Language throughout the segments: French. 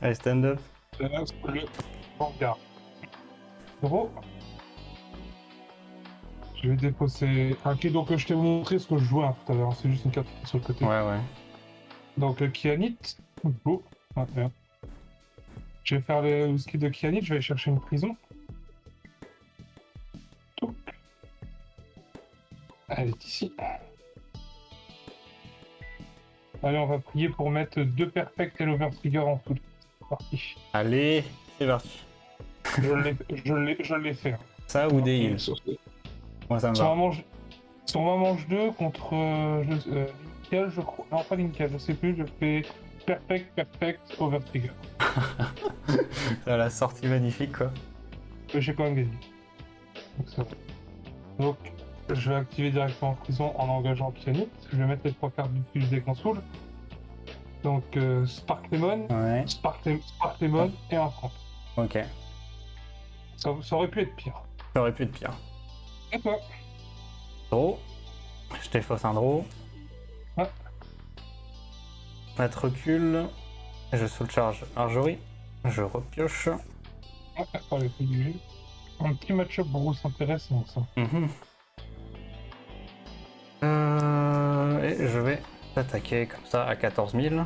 Allez, stand up. Le Vanguard. Gros. Je vais déposer. Ok, donc je t'ai montré ce que je jouais tout à l'heure. C'est juste une carte sur le côté. Ouais. Donc Kianit. Beau. Ah, merde. Je vais faire le skill de Kianit. Je vais aller chercher une prison. Touc. Elle est ici. Allez, on va prier pour mettre 2 perfects et l'overtrigger en tout. C'est parti. Allez, c'est parti. Je l'ai fait. Ça ou des heals? Moi, ça me Son va. maman manche 2 contre Linkel, je crois. Non, pas Linkel, je sais plus. Je fais perfect, overtrigger. Ça, la sortie magnifique, quoi. J'ai quand même gagné. Donc, ça va. Donc, je vais activer directement en prison en engageant Pianite. Je vais mettre les 3 cartes du plus deck en soul. Donc, Spark Lemon, Ouais. Spark Lemon et un 30. Ok. Ça aurait pu être pire. Ça aurait pu être pire. Et toi? Draw. Je défausse un draw. Ouais. Mettre recul. Je soul charge Arjory. Je repioche. Ouais, allez, c'est du jeu. Un petit match-up Bruce intéressant, ça. Et je vais attaquer comme ça à 14 000.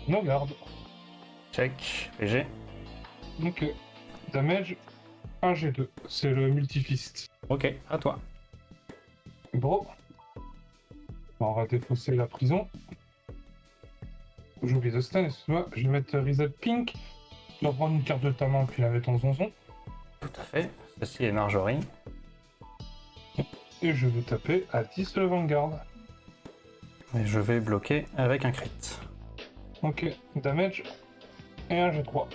No garde. Check. PG. Donc, damage 1 G2. C'est le multifist. Ok, à toi. Bro. On va défausser la prison. J'oublie de stun, excuse-moi. Je vais mettre Reset Pink. Tu vas prendre une carte de ta main puis la mettre en zonzon. Tout à fait. Ceci est Marjorie. Et je vais taper à 10 le Vanguard. Et je vais bloquer avec un crit. Ok, damage et un G3.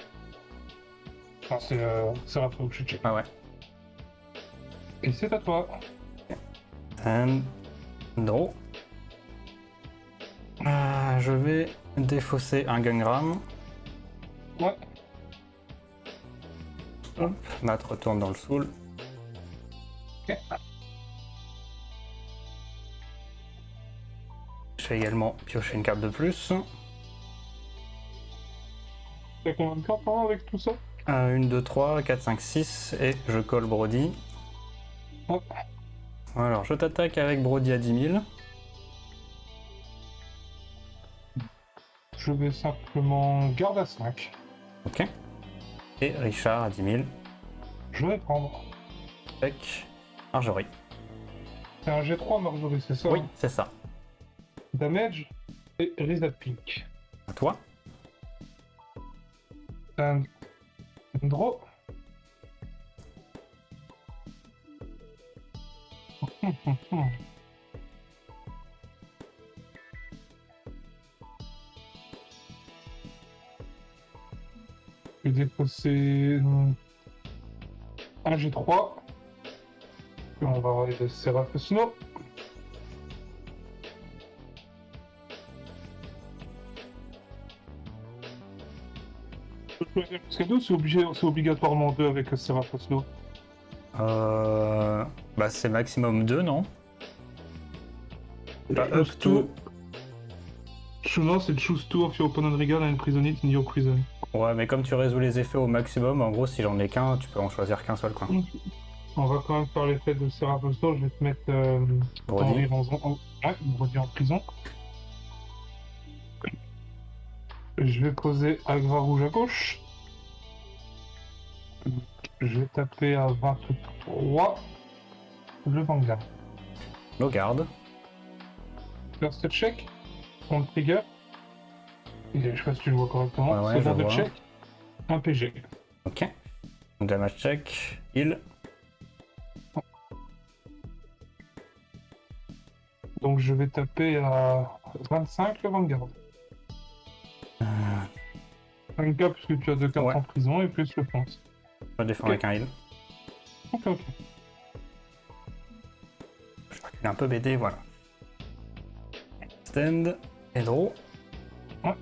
Enfin, c'est la fois que je check. Ah ouais. Et c'est à toi. And draw. Je vais défausser un Gungram. Ouais. Hop, Matt retourne dans le soul. Ok. Je vais également piocher une carte de plus. T'as combien de cartes par avec tout ça? 1, 2, 3, 4, 5, 6 et je colle Brody. Ouais. Alors je t'attaque avec Brody à 10 000. Je vais simplement garde à 5. Ok. Et Richard à 10 000. Je vais prendre. Avec Marjorie. C'est un G3 Marjorie, c'est ça? Oui, Hein. c'est ça. Damage et Reset Pink. À toi. And draw. Je vais défausser un G3. Et on va avoir les Seraphosno. Parce que 2, c'est obligatoirement 2 avec Seraphosno. Bah c'est maximum 2, non? Pas up Choose to. Non, c'est choose 2 of your opponent regard and prison it in your prison. Ouais, mais comme tu résous les effets au maximum, en gros, si j'en ai qu'un, tu peux en choisir qu'un seul, quoi. On va quand même faire l'effet de Seraphosno. Je vais te mettre Brody. Brody en prison. Je vais poser Agra rouge à gauche. Je vais taper à 23 le Vanguard. No garde. First check, on trigger. Je sais pas si tu le vois correctement. Ouais, je Second vois. check, un PG. Ok. Donc damage check, heal. Donc je vais taper à 25 le Vanguard. 5K puisque tu as 2 cartes Ouais. en prison et plus le fonce. Je défends Ok. avec un heal. Ok. Je recule un peu BD, voilà. Stand et draw. Ouais.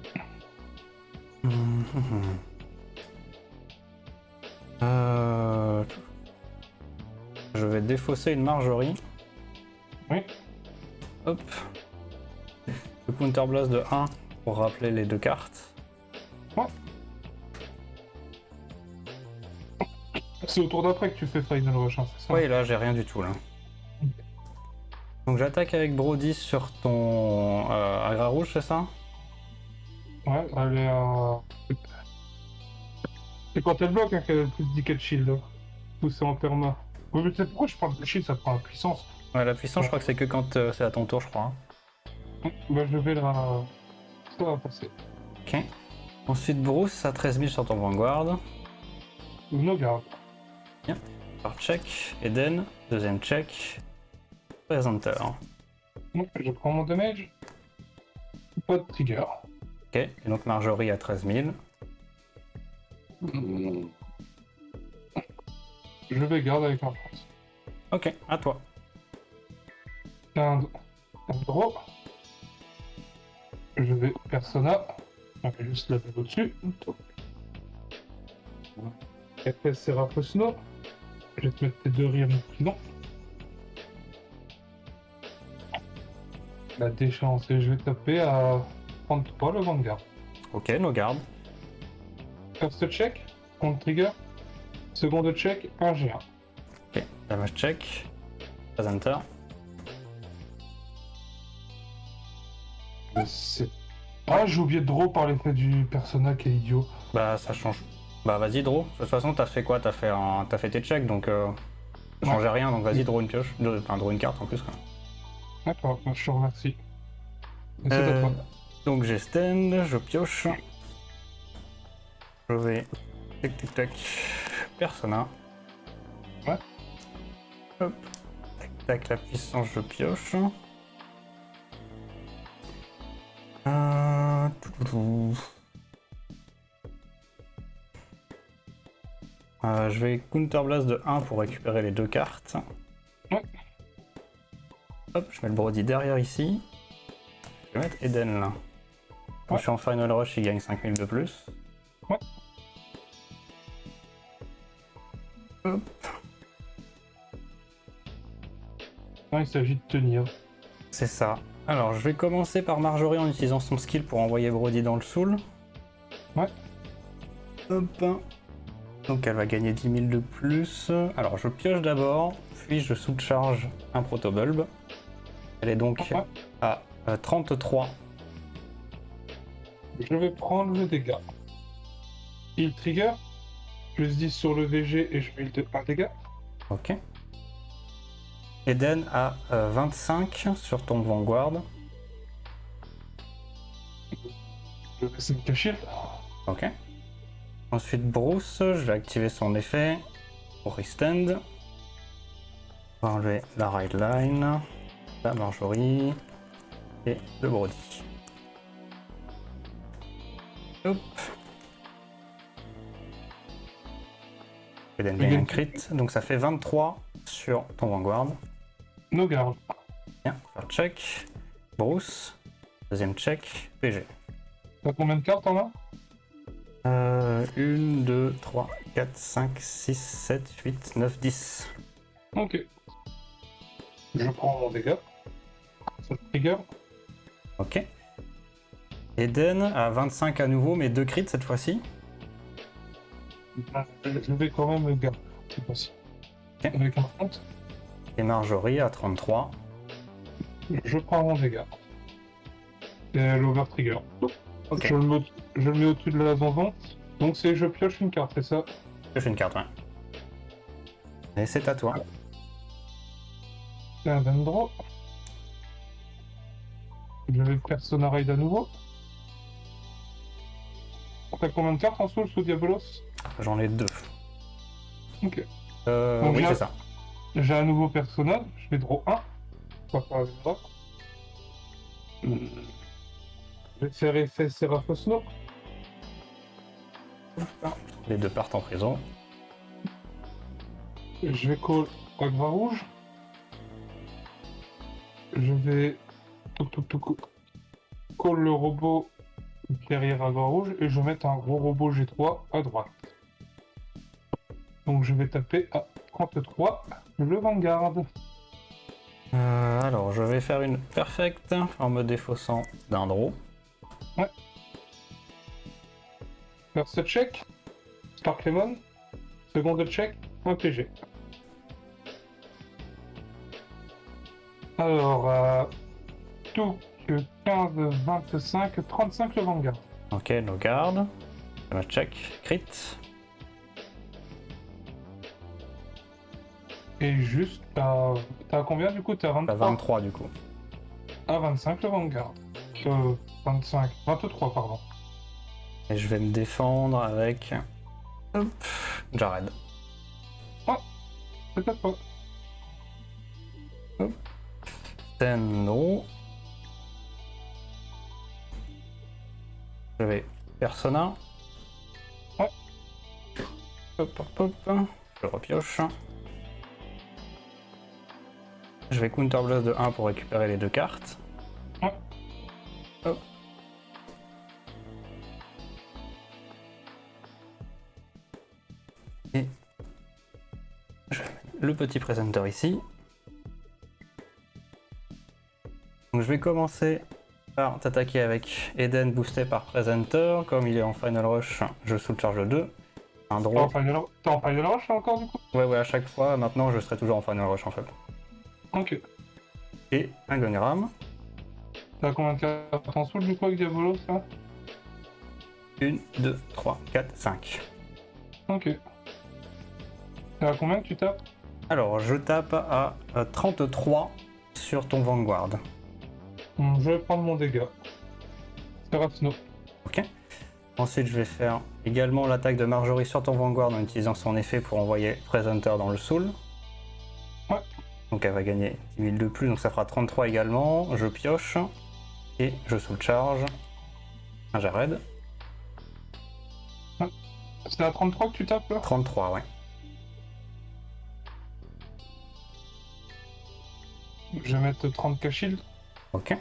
Je vais défausser une Marjorie. Oui. Hop. Le counter blast de 1 pour rappeler les 2 cartes. Ouais. C'est au tour d'après que tu fais Final Rush, hein, c'est ça? Oui, là j'ai rien du tout là. Donc j'attaque avec Brody sur ton Agra rouge, c'est ça? Ouais, elle est à... C'est quand elle bloque hein, qu'elle a le plus de decay de shield. Hein. Ou c'est en perma. Oui, mais tu sais pourquoi je parle de shield, ça prend la puissance. Ouais, la puissance, je crois que c'est que quand c'est à ton tour, je crois. Bah, je vais la... Ça va passer. Ok. Ensuite, Bruce à 13 000 sur ton Vanguard. No garde. Par check. Eden, deuxième check. Presenter. Donc, je prends mon damage. Pas de trigger. Ok. Et donc Marjorie à 13 000. Je vais garde avec un France. Ok, à toi. Un draw. Je vais Persona. On va juste la mettre au-dessus. Après Seraphosno. Je vais te mettre tes deux rires mon prénom. La déchéance et je vais taper à 33 le Vanguard. Ok, no garde. First check, compte trigger. Seconde check, un G1. Ok, damage check. Presenter. Ah, j'ai oublié de draw par l'effet du Persona, quel idiot. Bah, ça change. Bah, vas-y, draw. De toute façon, t'as fait quoi? T'as fait tes checks, donc ça changeait rien, donc vas-y, draw une pioche. Enfin, draw une carte en plus, quoi. D'accord, je te remercie. Et c'est à toi. Donc j'ai stand, je pioche. Je vais. Tac tac tac. Persona. Ouais. Hop. Tac tac, la puissance, je pioche. Tout. Je vais Counter Blast de 1 pour récupérer les deux cartes. Ouais. Hop, je mets le Brody derrière ici. Je vais mettre Eden là. Quand je suis en Final Rush, il gagne 5000 de plus. Ouais. Hop. Non, il s'agit de tenir. C'est ça. Alors, je vais commencer par Marjorie en utilisant son skill pour envoyer Brody dans le soul. Ouais. Hop. Donc, elle va gagner 10 000 de plus. Alors, je pioche d'abord, puis je sous-charge un protobulb. Elle est donc à 33. Je vais prendre le dégât. Il trigger. Plus 10 sur le VG et je mets de 1 dégât. Ok. Eden à 25 sur ton Vanguard. Je vais essayer de cacher. Ok. Ensuite Bruce, je vais activer son effet pour restand. On va enlever la right line, la Marjorie et le Brody. Hop. Eden gagne un crit, donc ça fait 23 sur ton Vanguard. No garde. Bien, faire check. Bruce, deuxième check, PG. T'as combien de cartes en as? 1, 2, 3, 4, 5, 6, 7, 8, 9, 10. Ok. Je prends mon dégât. Ça trigger. Ok. Eden à 25 à nouveau, mais 2 crits cette fois-ci. Je vais quand même garder cette fois-ci. Ok. Avec un front. Et Marjorie à 33. Je prends mon dégât. Et l'over trigger. Ok. Je le mets au-dessus de la donjon. Donc c'est je pioche une carte, c'est ça? Je fais une carte, ouais. Et c'est à toi. C'est un Vendro. Je vais Persona Raid à nouveau. T'as combien de cartes en soul sous Diabolos? J'en ai 2. Ok. Oui, c'est ça. J'ai un nouveau personnage, je vais draw 1. Pas faire avec draw. Je vais faire effet Seraphosno. Les deux partent en prison. Je vais call Agra rouge. Je vais call le robot derrière Agra rouge et je vais mettre un gros robot G3 à droite. Donc je vais taper à 33 le Vanguard. Alors, je vais faire une perfect en me défaussant d'un draw. Ouais. First check. Spark Lemon. Seconde check. un PG. Alors, tout que 15, 25, 35 le Vanguard. Ok, no guard. Ça va check. Crit. Et juste, t'as combien du coup? T'as Bah, 23? 23 du coup. Ah, 25 le Vanguard. 25, 23 pardon. Et je vais me défendre avec... Hop, Jared. C'est à toi. Tenno. Je vais Persona. Ouais. Hop, hop, hop. Je repioche. Je vais Counter Blast de 1 pour récupérer les 2 cartes. Ouais. Hop. Et je vais mettre le petit presenter ici. Donc je vais commencer par t'attaquer avec Eden boosté par presenter. Comme il est en final rush, je soul charge le 2. Un T'es draw. en final rush là encore du coup? Ouais, à chaque fois, maintenant je serai toujours en final rush en fait. Ok. Et un Gungram. T'as combien de cartes en soul du coup avec Diabolo ça? 1, 2, 3, 4, 5. Ok. T'as combien que tu tapes? Alors je tape à 33 sur ton Vanguard. Je vais prendre mon dégât. C'est Rapsno. Ok. Ensuite je vais faire également l'attaque de Marjorie sur ton Vanguard en utilisant son effet pour envoyer Presenter dans le soul. Ouais. Donc elle va gagner 10 000 de plus, donc ça fera 33 également. Je pioche et je soul charge un Jared. C'est à 33 que tu tapes là? 33, ouais. Je vais mettre 30k shield. Ok.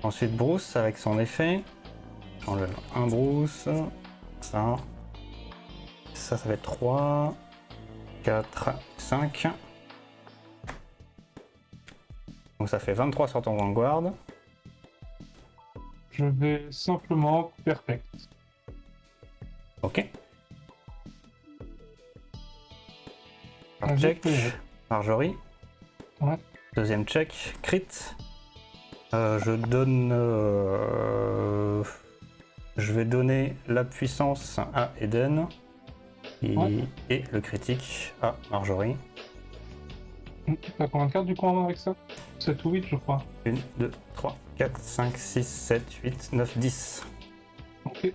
Ensuite Bruce avec son effet. J'enlève un Bruce. Ça. Ça va être 3, 4, 5. Donc ça fait 23 sur ton Vanguard. Je vais simplement perfect. Ok. Un Check. jet. Marjorie. Ouais. Deuxième check. Crit. Je donne... je vais donner la puissance à Eden. Et le critique à Marjorie. T'as combien de cartes du coup en main avec ça? 7 ou 8 je crois. 1, 2, 3, 4, 5, 6, 7, 8, 9, 10. Ok.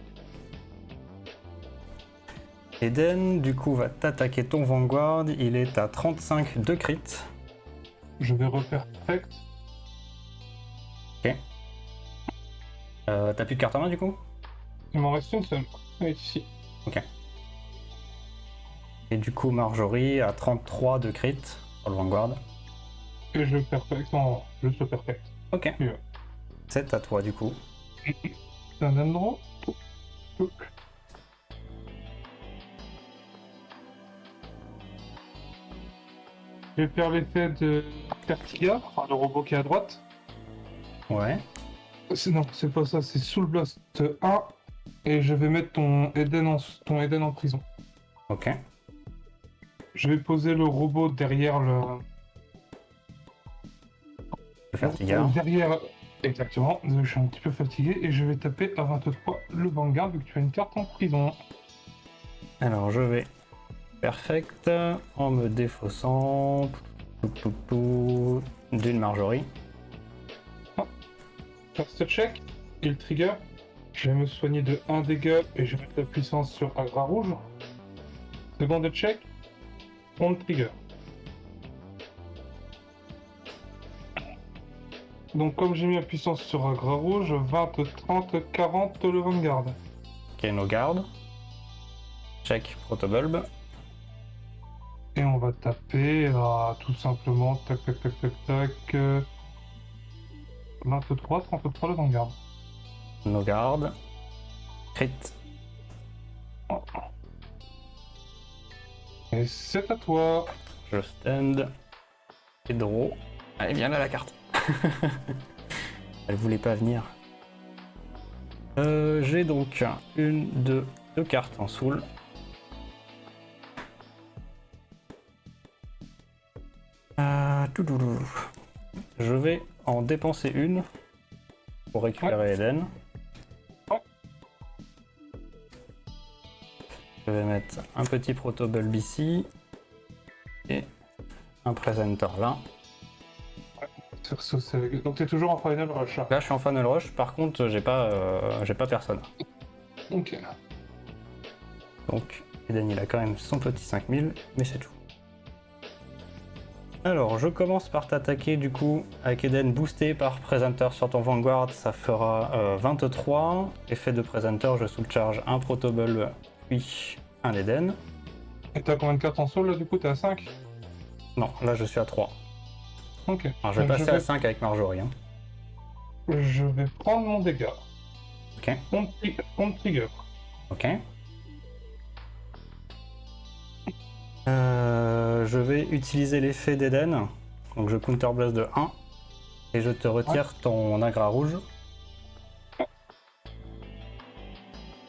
Eden, du coup, va t'attaquer ton Vanguard. Il est à 35 de crit. Je vais refaire perfect. Ok. T'as plus de carte en main, du coup? Il m'en reste une seule. Elle est ici. Ok. Et du coup, Marjorie a 33 de crit sur le Vanguard. Et je perfect en juste perfect. Ok. Yeah. C'est à toi, du coup. C'est un endroit. Je vais faire l'effet de Vertiga, enfin le robot qui est à droite. Ouais. Non, c'est pas ça, c'est Soul Blast 1. Et je vais mettre ton Eden en prison. Ok. Je vais poser le robot derrière le. Le Fertigard. Derrière. Exactement, je suis un petit peu fatigué et je vais taper à 23 le Vanguard vu que tu as une carte en prison. Alors, je vais perfect en me défaussant d'une Marjorie. First check, il trigger. Je vais me soigner de 1 dégât et je vais mettre la puissance sur Agra rouge. Seconde check, on trigger. Donc comme j'ai mis la puissance sur Agra rouge, 20, 30, 40 le Vanguard. Ok, no guard. Check protobulb. Et on va taper à tout simplement tac tac tac tac tac 23, 33 le Vanguard. No guard. Crit. Et c'est à toi. Je stand. Et draw. Allez, viens là la carte. Elle voulait pas venir. J'ai donc deux cartes en soul. Toudoulou. Je vais en dépenser une pour récupérer Eden. Ouais. Je vais mettre un petit protobulb ici et un presenter là. Sur ce CV. Donc t'es toujours en final rush. Là, je suis en final rush. Par contre, j'ai pas personne. Ok. Donc, Eden, il a quand même son petit 5000, mais c'est tout. Alors, je commence par t'attaquer du coup avec Eden boosté par Presenter sur ton Vanguard, ça fera 23. Effet de Presenter, je soulcharge un Protobulb puis un Eden. Et t'as combien de cartes en soul là du coup? T'es à 5? Non, là je suis à 3. Ok. Alors, je vais Donc, passer à 5 avec Marjorie. Hein. Je vais prendre mon dégât. Ok, Mon trigger. ok. Je vais utiliser l'effet d'Eden. Donc je Counter Blast de 1. Et je te retire ton agra rouge.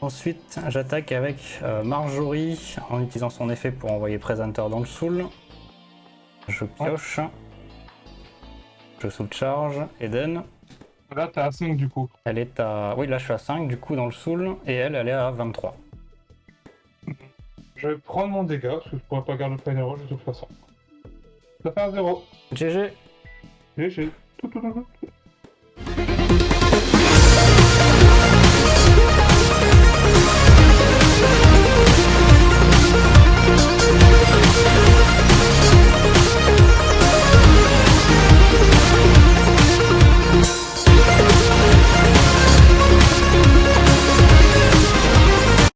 Ensuite, j'attaque avec Marjorie en utilisant son effet pour envoyer Presenter dans le soul. Je pioche. Je soulcharge. Eden. Là t'es à 5 du coup. Elle est à... Oui, là je suis à 5 du coup dans le soul. Et elle est à 23. Je vais prendre mon dégât, parce que je pourrais pas garder le final rush de toute façon. Ça fait un 0. GG. GG. Tout.